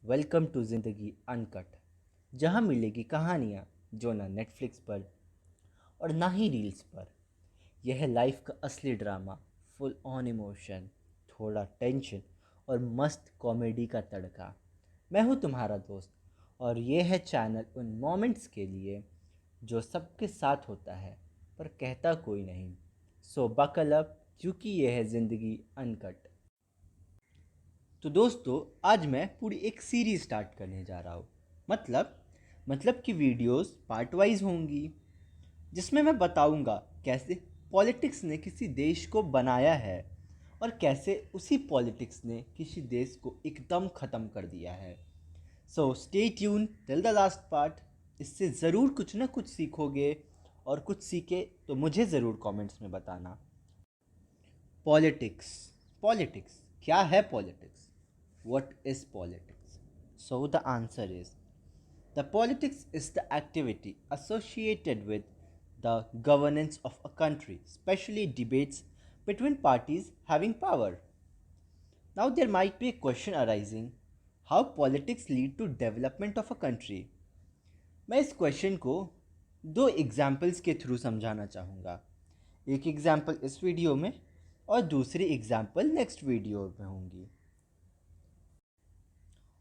Welcome to ज़िंदगी uncut, जहाँ मिलेगी कहानियाँ जो ना नेटफ्लिक्स पर और ना ही रील्स पर। यह है लाइफ का असली ड्रामा, फुल ऑन इमोशन, थोड़ा टेंशन और मस्त कॉमेडी का तड़का। मैं हूँ तुम्हारा दोस्त और ये है चैनल उन मोमेंट्स के लिए जो सबके साथ होता है पर कहता कोई नहीं। सो बकल अप, क्योंकि यह है ज़िंदगी अनकट। तो दोस्तों, आज मैं पूरी एक सीरीज स्टार्ट करने जा रहा हूँ। मतलब कि वीडियोस पार्ट वाइज होंगी, जिसमें मैं बताऊंगा कैसे पॉलिटिक्स ने किसी देश को बनाया है और कैसे उसी पॉलिटिक्स ने किसी देश को एकदम ख़त्म कर दिया है। So stay tune till the last part. इससे ज़रूर कुछ ना कुछ सीखोगे, और कुछ सीखे तो मुझे ज़रूर कमेंट्स में बताना। पॉलिटिक्स पॉलिटिक्स क्या है? Politics, what is politics? So the answer is, the politics is the activity associated with the governance of a country, especially debates between parties having power. Now there might be a question arising, how politics lead to development of a country? मैं इस question को दो examples के through समझाना चाहूँगा। एक example इस video में और दूसरी एग्जाम्पल नेक्स्ट वीडियो में होंगी।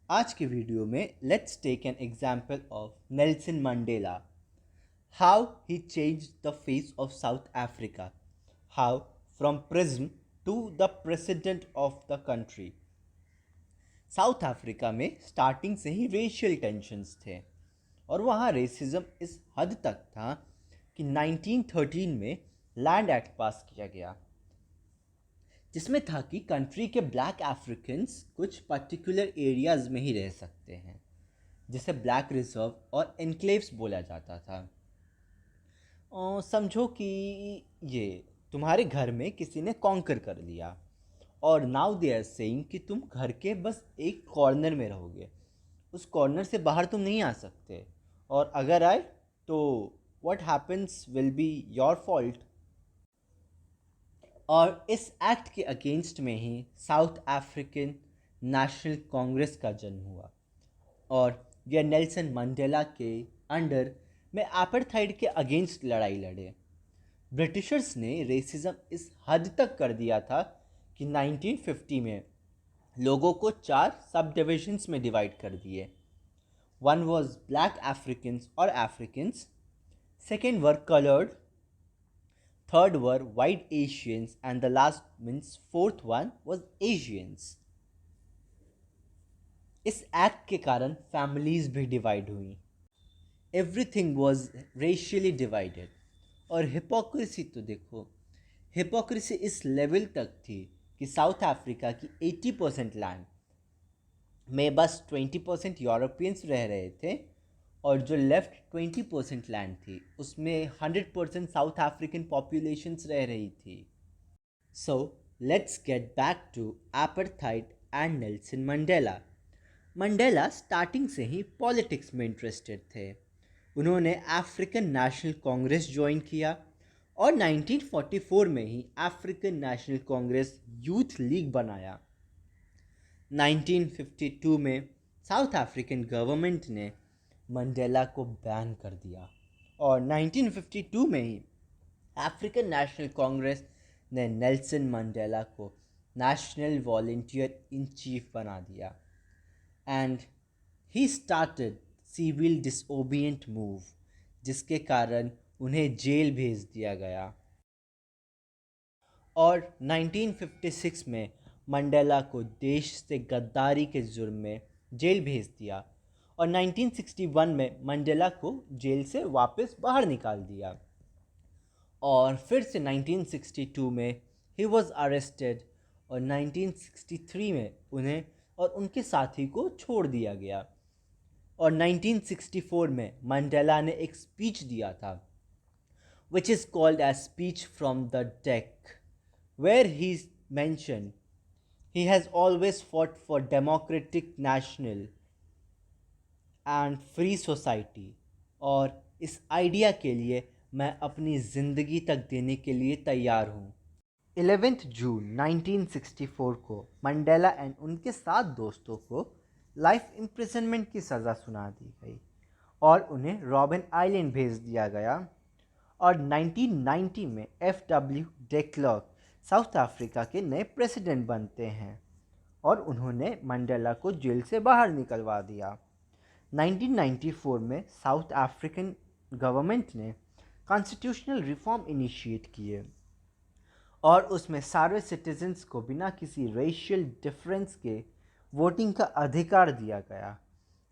आज के वीडियो में let's take an example of Nelson Mandela, how he change the face of South Africa, how from prison to the president of the country. South Africa में starting से ही racial tensions थे, और वहाँ रेसिज्म इस हद तक था कि 1913 में लैंड एक्ट पास किया गया, जिसमें था कि कंट्री के ब्लैक अफ्रीकन्स कुछ पर्टिकुलर एरियाज़ में ही रह सकते हैं, जिसे ब्लैक रिजर्व और एनक्लेव्स बोला जाता था। और समझो कि ये तुम्हारे घर में किसी ने कॉन्कर कर लिया, और नाउ दे आर सेइंग कि तुम घर के बस एक कॉर्नर में रहोगे, उस कॉर्नर से बाहर तुम नहीं आ सकते, और अगर आए तो what happens will be your fault. और इस एक्ट के अगेंस्ट में ही साउथ अफ्रीकन नेशनल कांग्रेस का जन्म हुआ, और यह नेल्सन मंडेला के अंडर में एपार्थाइड के अगेंस्ट लड़ाई लड़े। ब्रिटिशर्स ने रेसिज्म इस हद तक कर दिया था कि 1950 में लोगों को 4 सब डिविजन्स में डिवाइड कर दिए। वन वॉज ब्लैक अफ्रीकन्स और Africans, second were coloured, third were white Asians, and the last means fourth one was Asians. इस एक्ट के कारण फैमिलीज भी डिवाइड हुई, एवरीथिंग वॉज रेशियली डिवाइडेड। और हिपोक्रेसी तो देखो, हिपोक्रेसी इस लेवल तक थी कि साउथ अफ्रीका की 80% लैंड में बस 20% यूरोपियंस रह रहे थे, और जो लेफ्ट 20% लैंड थी उसमें 100% साउथ अफ्रीकन पॉपुलेशंस रह रही थी। So let's get back to apartheid and Nelson Mandela. Mandela starting से ही पॉलिटिक्स में इंटरेस्टेड थे। उन्होंने अफ्रीकन नेशनल कांग्रेस ज्वाइन किया, और 1944 में ही African National Congress youth league बनाया। 1952 में साउथ अफ्रीकन गवर्नमेंट ने मंडेला को बैन कर दिया, और 1952 में ही अफ्रीकन नेशनल कांग्रेस ने नेल्सन मंडेला को नेशनल वॉलंटियर इन चीफ बना दिया, and he started civil disobedient move, जिसके कारण उन्हें जेल भेज दिया गया। और 1956 में मंडेला को देश से गद्दारी के जुर्म में जेल भेज दिया, और 1961 में मंडेला को जेल से वापस बाहर निकाल दिया, और फिर से 1962 में ही वॉज अरेस्टेड, और 1963 में उन्हें और उनके साथी को छोड़ दिया गया। और 1964 में मंडेला ने एक स्पीच दिया था, which is called as speech from the deck, where he mentioned he has always fought for democratic national and free society, और इस आइडिया के लिए मैं अपनी ज़िंदगी तक देने के लिए तैयार हूँ। 11 जून 1964 को मंडेला एंड उनके 7 दोस्तों को लाइफ इम्प्रिजनमेंट की सज़ा सुना दी गई और उन्हें रॉबिन आइलैंड भेज दिया गया। और 1990 में F.W.. Day clerk south Africa के नए प्रेसिडेंट बनते हैं और उन्होंने मंडेला को जेल से बाहर निकलवा दिया। 1994 में साउथ अफ्रीकन गवर्नमेंट ने कॉन्स्टिट्यूशनल रिफॉर्म इनिशिएट किए और उसमें सारे सिटीजन्स को बिना किसी रेशियल डिफरेंस के वोटिंग का अधिकार दिया गया।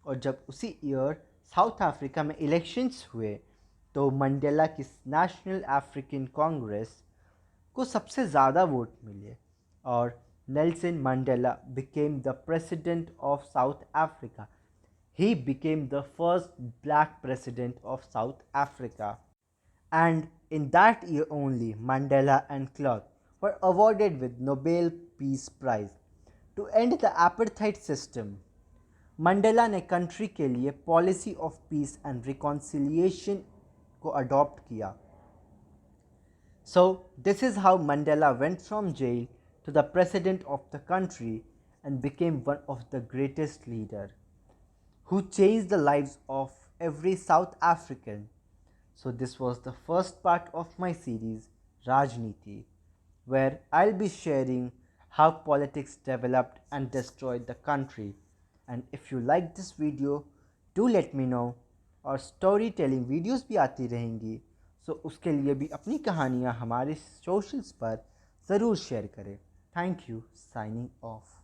और जब उसी ईयर साउथ अफ्रीका में इलेक्शंस हुए तो मंडेला की नेशनल अफ्रीकन कांग्रेस को सबसे ज़्यादा वोट मिले और Nelson Mandela became the president of South Africa. He became the first black president of South Africa. And in that year only, Mandela and Clark were awarded with Nobel Peace Prize to end the apartheid system. Mandela ने country के लिए policy of peace and reconciliation को adopt किया। So this is how Mandela went from jail to the president of the country and became one of the greatest leaders who changed the lives of every South African. So this was the first part of my series Rajniti, where I'll be sharing how politics developed and destroyed the country. And if you like this video, do let me know. और story telling videos भी आती रहेंगी, सो उसके लिए भी अपनी कहानियाँ हमारे सोशल्स पर ज़रूर शेयर करें। Thank you, signing off.